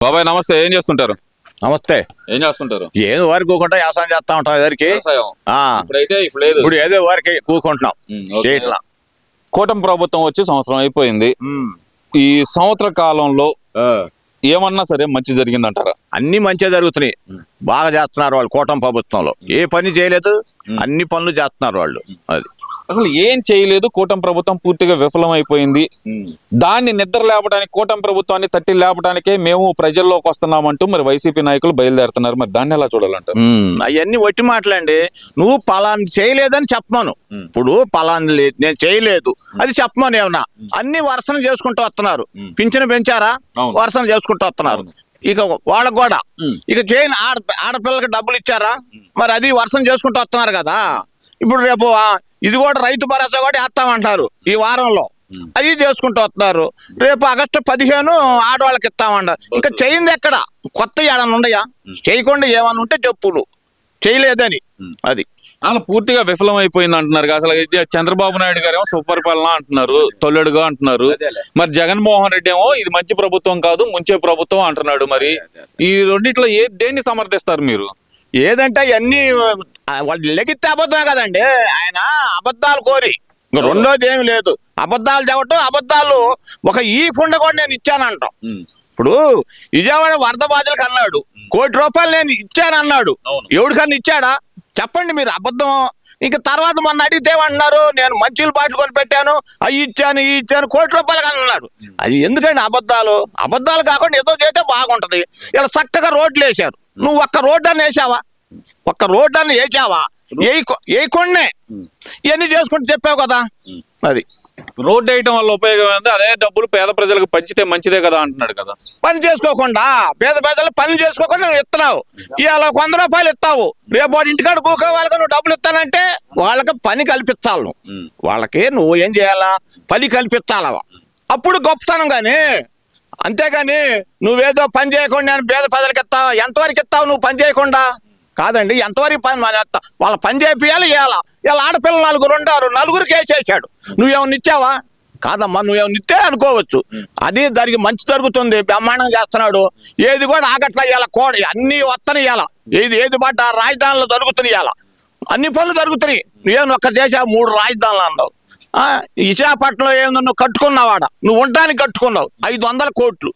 బాబాయ్ నమస్తే. ఏం చేస్తుంటారు? నమస్తే. ఏం చేస్తుంటారు? ఏదో వారి కూకుంటా వ్యవసాయం చేస్తా ఉంటాం. ఎదరికి ఇప్పుడు ఏదో వారికి కూకుంటున్నాం. కూటమి ప్రభుత్వం వచ్చి సంవత్సరం అయిపోయింది. ఈ సంవత్సర కాలంలో ఏమన్నా సరే మంచి జరిగిందంటారా? అన్ని మంచిగా జరుగుతున్నాయి. బాగా చేస్తున్నారు వాళ్ళు. కూటమి ప్రభుత్వంలో ఏ పని చేయలేదు, అన్ని పనులు చేస్తున్నారు వాళ్ళు. అది అసలు ఏం చేయలేదు, కూటమి ప్రభుత్వం పూర్తిగా విఫలమైపోయింది. దాన్ని నిద్ర లేపడానికి, కూటమి ప్రభుత్వాన్ని తట్టి లేపడానికే మేము ప్రజల్లోకి వస్తున్నామంటూ మరి వైసీపీ నాయకులు బయలుదేరుతున్నారు. మరి దాన్ని ఎలా చూడాలంటారు? అవన్నీ వట్టి మాటలండి. నువ్వు పలాని చేయలేదని చెప్పమను. ఇప్పుడు పలాని లేదు, నేను చేయలేదు అది చెప్పమను. ఏమన్నా అన్ని వర్షన చేసుకుంటూ వస్తున్నారు. పింఛను పెంచారా, వర్షన చేసుకుంటూ వస్తున్నారు. ఇక వాళ్ళకు కూడా ఇక చేయని ఆడపిల్లకి డబ్బులు ఇచ్చారా, మరి అది వర్షం చేసుకుంటూ వస్తున్నారు కదా. ఇప్పుడు రేపు ఇది కూడా రైతు భరోసా కూడా వేస్తామంటారు ఈ వారంలో. అది చేసుకుంటూ వస్తున్నారు. రేపు ఆగస్టు 15 ఆడవాళ్ళకి ఇస్తామంటారు. ఇంకా చేయింది ఎక్కడ? కొత్త ఏడన్నా ఉండయా? చేయకుండా ఏమన్నా ఉంటే చెప్పులు చేయలేదని. అది అలా పూర్తిగా విఫలం అయిపోయింది అంటున్నారు. అసలు చంద్రబాబు నాయుడు గారు ఏమో సుపరిపాలన అంటున్నారు, తొల్లెడుగా అంటున్నారు. మరి జగన్మోహన్ రెడ్డి ఏమో ఇది మంచి ప్రభుత్వం కాదు, ముంచే ప్రభుత్వం అంటున్నాడు. మరి ఈ రెండిట్లో దేన్ని సమర్థిస్తారు మీరు? ఏదంటే అవన్నీ వాళ్ళు లెగితే అబద్ధమే కదండి. ఆయన అబద్ధాలు కోరి రెండోది ఏమి లేదు. అబద్ధాలు చెప్పటం, అబద్ధాలు ఒక ఈ కుండ కూడా నేను ఇచ్చానంటాం. ఇప్పుడు విజయవాడ వరద బాధలకు అన్నాడు, ₹1,00,00,000 నేను ఇచ్చానన్నాడు. ఎవరికన్నా ఇచ్చాడా చెప్పండి మీరు? అబద్ధం. ఇంకా తర్వాత మొన్న అడిగితే ఏమంటున్నారు, నేను మంచిలు బాటిల్ కొని పెట్టాను, అవి ఇచ్చాను, ఈ ఇచ్చాను, ₹1,00,00,000 అన్నాడు. అది ఎందుకండి అబద్ధాలు? అబద్ధాలు కాకుండా ఏదో చేస్తే బాగుంటది. ఇలా చక్కగా రోడ్లు వేశారు. నువ్వు ఒక్క రోడ్డు అని వేసావా? ఒక్క రోడ్డు అని వేసావా? వేయకుండా ఇవన్నీ చేసుకుంటూ చెప్పావు కదా. అది రోడ్డు వేయటం వల్ల ఉపయోగం ఏంది? అదే డబ్బులు పేద ప్రజలకు పంచితే మంచిదే కదా అంటున్నాడు కదా. పని చేసుకోకుండా పేద పేదలు పని చేసుకోకుండా నువ్వు ఇస్తున్నావు. ఇవాళ ₹100 ఇస్తావు, రేపు వాడి ఇంటికాడ కూకే వాళ్ళకి నువ్వు డబ్బులు ఇస్తానంటే వాళ్ళకి పని కల్పించాలి. నువ్వు వాళ్ళకి నువ్వు ఏం చేయాలా? పని కల్పించాలవా, అప్పుడు గొప్పతనం. కానీ అంతేగాని నువ్వేదో పని చేయకుండా నేను పేద ప్రజలకు ఇస్తావు. ఎంతవరకు ఇస్తావు నువ్వు పని చేయకుండా? కాదండి, ఎంతవరకు పని మానేస్తా? వాళ్ళ పని చేయాలి. ఇలా ఆడపిల్లలు 4 ఉన్నారు, 4కి వేసేసాడు. నువ్వేమన్నా ఇచ్చావా? కాదమ్మా, నువ్వేమన్నా ఇస్తే అనుకోవచ్చు. అది దానికి మంచి జరుగుతుంది, బ్రహ్మాండం చేస్తున్నాడు. ఏది కూడా ఆగట్లా. ఇవాళ కోడి అన్ని వస్తాను. ఇవాళ ఏది బట్ట రాజధానిలో జరుగుతున్నాయి. ఇవాళ అన్ని పనులు జరుగుతున్నాయి. నువ్వేమన్నా ఒక్క చేసావు, 3 రాజధానులు అన్నావు. విశాఖపట్నంలో ఏమన్నా నువ్వు కట్టుకున్నావాడ, నువ్వు ఉండడానికి కట్టుకున్నావు 500 కోట్లు.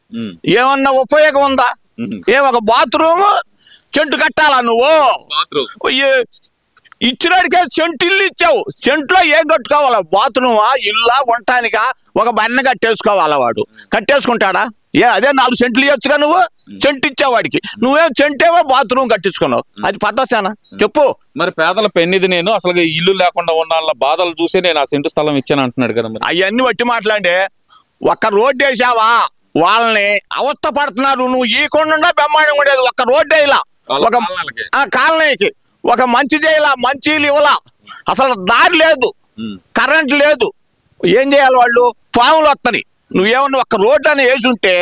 ఏమన్నా ఉపయోగం ఉందా? ఒక బాత్రూమ్ చెంటు కట్టాలా నువ్వు? ఇచ్చినడికే చెంటు ఇల్లు ఇచ్చావు. చెంట్లో ఏం కట్టుకోవాలా? బాత్రూమా, ఇల్లా, ఉండటానికా? ఒక బన్న కట్టేసుకోవాలా? వాడు కట్టేసుకుంటాడా? అదే 4 సెంట్లు ఇవ్వచ్చుగా. నువ్వు చెంటు ఇచ్చావు వాడికి, నువ్వేం చెంటేవో బాత్రూమ్ కట్టించుకున్నావు. అది పద్ధతేనా చెప్పు? మరి పేదల పెన్నిది నేను అసలు ఇల్లు లేకుండా ఉన్న బాధలు చూసే నేను ఆ సెంటు స్థలం ఇచ్చాను అంటున్నాడు కదా. అవన్నీ వట్టి మాట్లాడే. ఒక్క రోడ్డు వేసావా, వాళ్ళని అవస్థ పడుతున్నారు. నువ్వు ఈ కొండ బ్రహ్మాండం ఉండేది. ఒక్క రోడ్డు వేయలా, ఒక కాలనీకి ఒక మంచి చేయలా, మంచిలు ఇవ్వలా. అసలు దారి లేదు, కరెంట్ లేదు. ఏం చేయాలి వాళ్ళు? పాములు వస్తాయి. నువ్వేమన్నా ఒక్క రోడ్డు అని వేసి ఉంటే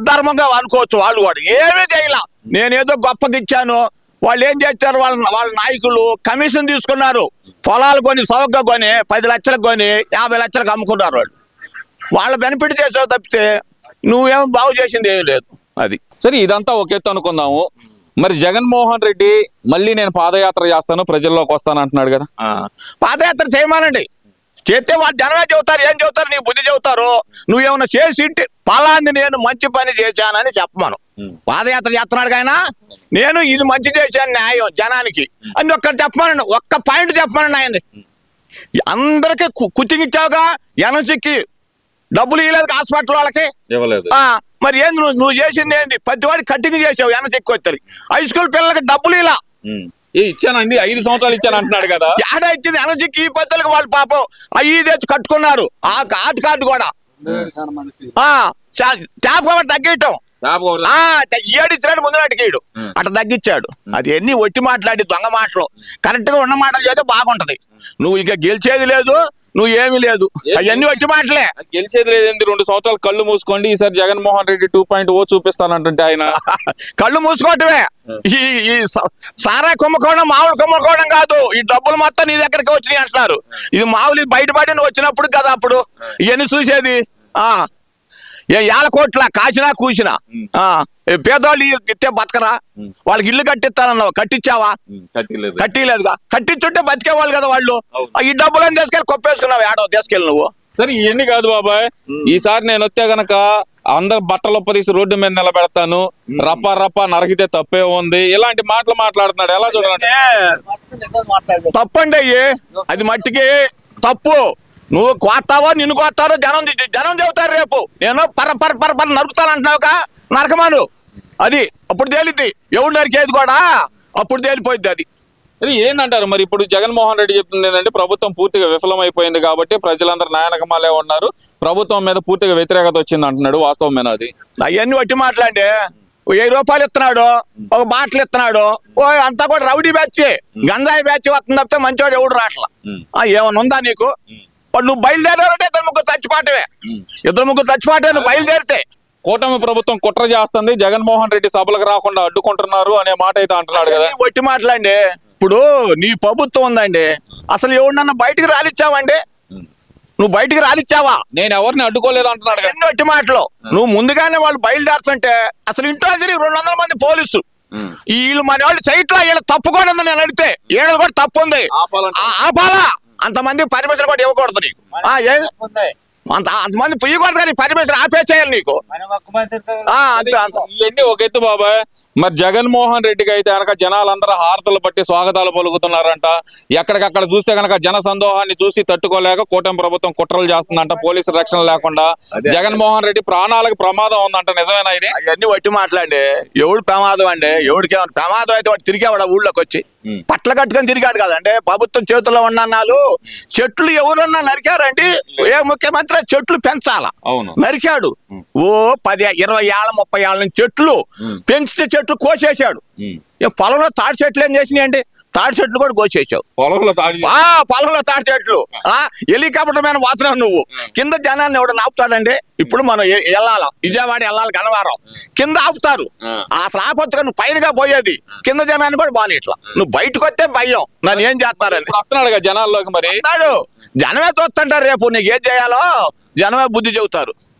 ధర్మంగా అనుకోవచ్చు. వాళ్ళు ఏమీ చేయలా. నేనేదో గొప్పగా ఇచ్చాను. వాళ్ళు ఏం చేస్తారు? వాళ్ళ నాయకులు కమిషన్ తీసుకున్నారు. పొలాలు కొని సౌకగా కొని 10 లక్షలకు కొని 50 లక్షలకు అమ్ముకున్నారు. వాళ్ళ బెనిఫిట్ చేసావు తప్పితే నువ్వేమో బాగు చేసింది ఏం లేదు. అది సరే, ఇదంతా ఒక ఎత్తు అనుకుందాము. మరి జగన్మోహన్ రెడ్డి మళ్ళీ నేను పాదయాత్ర చేస్తాను, ప్రజల్లోకి వస్తాను అంటున్నాడు కదా. పాదయాత్ర చేయమానండి. చేస్తే వాళ్ళు జనమే చెబుతారు. ఏం చెబుతారు? నీ బుద్ధి చెబుతారు. నువ్వేమన్నా చేసి పలాంది నేను మంచి పని చేశానని చెప్పమను. పాదయాత్ర చేస్తున్నాడు ఆయన, నేను ఇది మంచి చేశాను న్యాయం జనానికి అని ఒక్కటి చెప్పమనండి. ఒక్క పాయింట్ చెప్పమనండి. ఆయన అందరికి కుచ్చింగిచ్చావుగా. ఎనసిక్కి డబ్బులు ఇవ్వలేదు హాస్పిటల్ వాళ్ళకి. మరి ఏంది నువ్వు చేసింది? ఏంది? 10 వాడికి కట్టింగ్ చేసావు. ఎనసిక్కి వచ్చి హై స్కూల్ పిల్లలకి డబ్బులు ఇలా ఇచ్చానండి, 5 సంవత్సరాలు ఇచ్చాను అంటున్నాడు కదా. ఏడా ఇచ్చింది? ఎనర్జీకి ఈ పెద్దలకు వాళ్ళు పాపం అవి తెచ్చి కట్టుకున్నారు. ఆ కార్డు కూడా ట్యాప్ కవర్ తగ్గించటం. 7 ఇచ్చినాడు ముందు నాటికి అట్లా తగ్గించాడు. అది ఎన్ని ఒట్టి మాట్లాడి దొంగ మాటలు. కరెక్ట్ గా ఉన్న మాటలు చేస్తే బాగుంటది. నువ్వు ఇక గెలిచేది లేదు, నువ్వు ఏమీ లేదు. అవన్నీ వచ్చి మాటలే. గెలిచేది లేదండి. 2 సంవత్సరాలు కళ్ళు మూసుకోండి, ఈసారి జగన్మోహన్ రెడ్డి 2.0 చూపిస్తానంటుంటే ఆయన కళ్ళు మూసుకోవటమే. ఈ సారా కుంభకోణం మామూలు కుంభకోణం కాదు. ఈ డబ్బులు మొత్తం నీ దగ్గరికి వచ్చినాయి అంటున్నారు. ఇది మామూలు బయటపడి నువ్వు వచ్చినప్పుడు కదా అప్పుడు ఇవన్నీ చూసేది. ఏళ్ళ కోట్ల కాచినా కూసినా పేదవాళ్ళు తిట్టే బతకరా? వాళ్ళకి ఇల్లు కట్టిస్తానన్నావు, కట్టించావా? కట్టిలేదుగా. కట్టించుంటే బతికేవాళ్ళు కదా వాళ్ళు. ఈ డబ్బులను తీసుకెళ్ళి కొప్పేసుకున్నావు, ఏడో తీసుకెళ్ళి నువ్వు. సరే ఇవన్నీ కాదు బాబాయ్, ఈసారి నేను వస్తే గనక అందరు బట్టలు ఒప్పదీసి రోడ్డు మీద నిలబెడతాను, రప్ప రప్ప నరకితే తప్పే ఉంది, ఇలాంటి మాటలు మాట్లాడుతున్నాడు. ఎలా చూడాలంటే తప్పండి అయ్యి, అది మట్టికి తప్పు. నువ్వు కోస్తావో నిన్ను కోస్తారో జనం చెబుతారు. రేపు నేను పర నరుకుతానంటున్నావుగా, నరకమాను. అది అప్పుడు తేలిద్ది, ఎవడు నరికేది కూడా అప్పుడు తేలిపోయింది. అది ఏందంటారు మరి? ఇప్పుడు జగన్మోహన్ రెడ్డి చెప్తుంది ఏంటంటే ప్రభుత్వం పూర్తిగా విఫలమైపోయింది కాబట్టి ప్రజలందరూ నాయనకమాలే ఉన్నారు, ప్రభుత్వం మీద పూర్తిగా వ్యతిరేకత వచ్చింది అంటున్నాడు. వాస్తవమేనా అది? అవన్నీ వట్టి మాటలండి. 1000 రూపాయలు ఇస్తున్నాడు, ఒక బాటలు ఇస్తున్నాడు, అంతా కూడా రౌడీ బ్యాచ్, గంజాయి బ్యాచ్ వస్తుంది తప్పితే మంచివాడు ఎవడు రాట్లా. ఏమన్నా ఉందా నీకు? నువ్వు బయలుదేరాలంటే 2 ముగ్గురు చచ్చిపాటవే, 2 ముగ్గురు చచ్చిపాటే నువ్వు బయలుదేరితే. కూటమి ప్రభుత్వం కుట్ర చేస్తుంది, జగన్మోహన్ రెడ్డి సభలకు రాకుండా అడ్డుకుంటున్నారు అనే మాట అయితే అంటున్నాడు కదా. వట్టి మాటలండి. ఇప్పుడు నీ ప్రభుత్వం ఉందండి, అసలు ఎవరినన్నా బయటికి రానిచ్చావండి? నువ్వు బయటికి రానిచ్చావా? నేను ఎవరిని అడ్డుకోలేదు అంటున్నాడు. ఎన్ని వట్టి మాటలు. నువ్వు ముందుగానే వాళ్ళు బయలుదేరుతుంటే అసలు ఇంట్లో 200 మంది పోలీసు వీళ్ళు మన వాళ్ళు సైట్లో వీళ్ళు తప్పుకోండి నేను అడిగితే వీళ్ళది కూడా తప్పు ఉంది, ఆపాలా. అంతమంది పర్మిషన్ కూడా ఇవ్వకూడదు నీకు. అంతమంది పుయ్యకూడదు కానీ పర్మిషన్ ఆపేసేయాలి నీకు. ఇవన్నీ ఒక ఎత్తు బాబాయ్. మరి జగన్మోహన్ రెడ్డికి అయితే కనుక జనాలందరూ హారతలు బట్టి స్వాగతాలు పలుకుతున్నారంట. ఎక్కడికక్కడ చూస్తే కనుక జన సందోహాన్ని చూసి తట్టుకోలేక కూటమి ప్రభుత్వం కుట్రలు చేస్తుందంట, పోలీసు రక్షణ లేకుండా. జగన్మోహన్ రెడ్డి ప్రాణాలకు ప్రమాదం ఉందంట. నిజమేనా ఇది? అవన్నీ వట్టి మాట్లాడండి. ఎవడు ప్రమాదం అండి? ఎవడికి ప్రమాదం అయితే వాడు తిరిగేవాడు ఊళ్ళోకి వచ్చి పట్ల కట్టుకొని తిరిగాడు కదండి. ప్రభుత్వం చేతుల్లో ఉన్నాళ్ళు. చెట్లు ఎవరన్నా నరికారండి? ఏ ముఖ్యమంత్రి చెట్లు పెంచాలా? నరికాడు. 10, 20 ఏళ్ళ 30 ఏళ్ళ నుంచి చెట్లు పెంచితే చెట్లు కోసేసాడు. పొలంలో తాడి చెట్లు ఏం చేసినాయండి? తాడి చెట్లు కూడా కోసేసావు. పొలంలో తాడి చెట్లు. హెలికాప్టర్ మీద పోతున్నావు నువ్వు. కింద జనాన్ని ఎవడు ఆపుతాడండి? ఇప్పుడు మనం వెళ్ళాలి, విజయవాడ వెళ్ళాలి, గన్నవరం కింద ఆపుతారు. అసలు ఆపొచ్చుగా నువ్వు పైనగా పోయేది, కింద జనాన్ని కూడా బాగా ఇట్లా. నువ్వు బయటకు వస్తే భయం, నన్ను ఏం చేస్తారని వస్తున్నాడు జనాల్లోకి. మరి జనమే చూస్తుంటారు. రేపు నీకు ఏం చేయాలో జనమే బుద్ధి చెబుతారు.